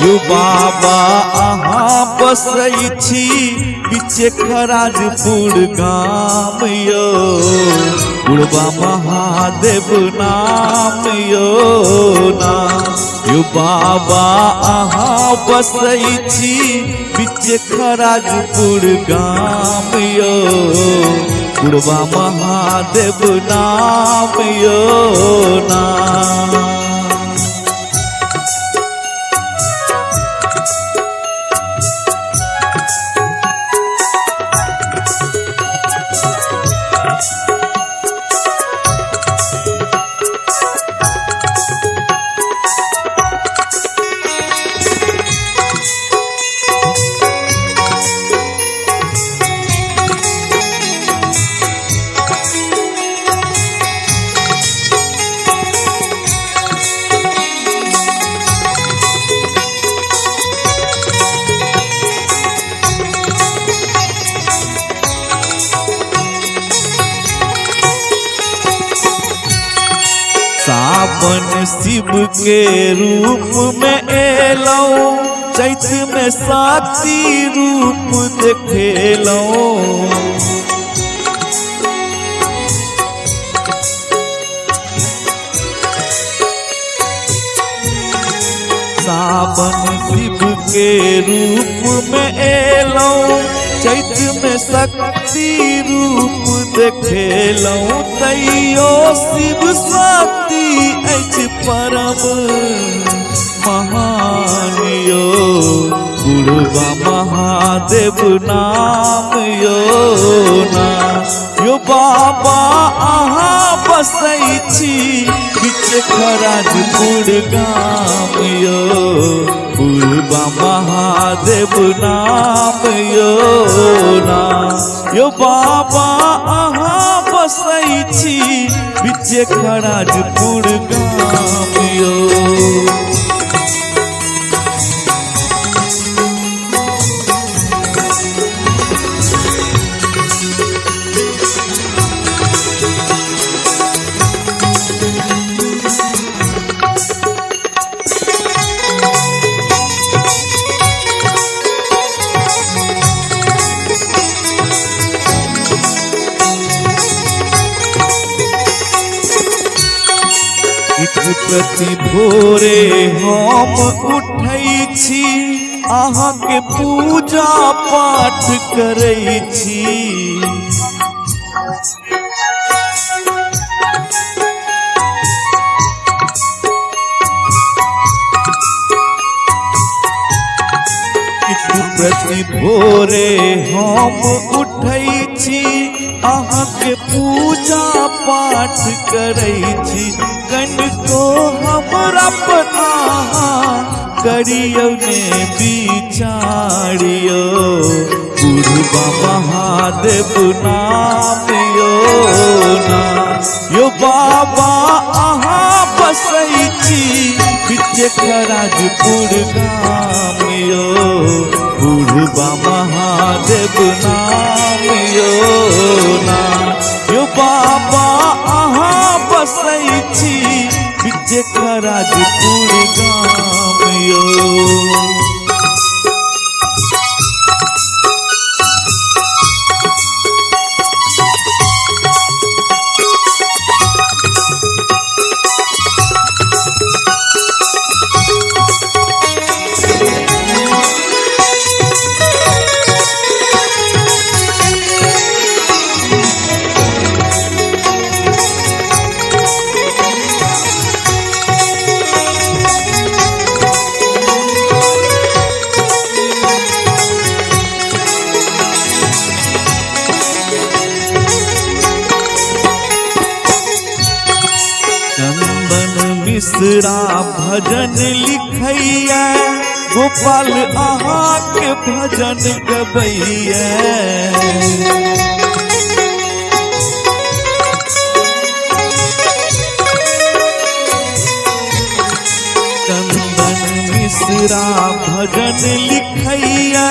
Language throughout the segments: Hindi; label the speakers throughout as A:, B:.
A: यौ बाबा अहाँ बसै छी बीचे खराजपुर गाम यौ बुढ़बा महादेव नाम यौ ना। यौ बाबा अहाँ बसै छी बीचे खराजपुर गाम यौ बुढ़बा महादेव नाम यौ ना। सावन शिव के रूप में एलौं चैत में साती रूप देखेलौं। सावन शिव के रूप में एलौं चैत में शक्ति रूप देखेलौं। तैयो शिव शक्ति अछि परम महान यो बुढ़बा महादेव नाम यो ना। यो बाबा अहाँ बसै छी बीच खराजपुर गाम यो बुढ़बा महादेव नाम यो ना। यो बाबा अहाँ बसै छी बीच खराजपुर गाम यो। प्रति भोरे हम उठै छी अहाँ के पूजा पाठ करै छी। प्रति भोरे हम उठै छी अहाँ के पूजा पाठ करै छी। कनिको हमरा पता करियौ ने विचारियो बुढ़बा महादेव नाम यो ना। यो बाबा अहाँ बसै छी बीच खराजपुर गाम यो बुढ़बा महादेव नाम यो ना। यो बाबा अहाँ बसै छी बीच खराजपुर गाम यो। मिश्रा भजन लिखैया गोपाल अहाँ के भजन गबैया। चंदन मिश्रा भजन लिखैया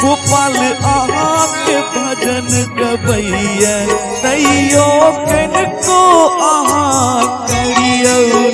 A: गोपाल अहाँ के भजन गबैया। तैयो कनको अहाँ करियौ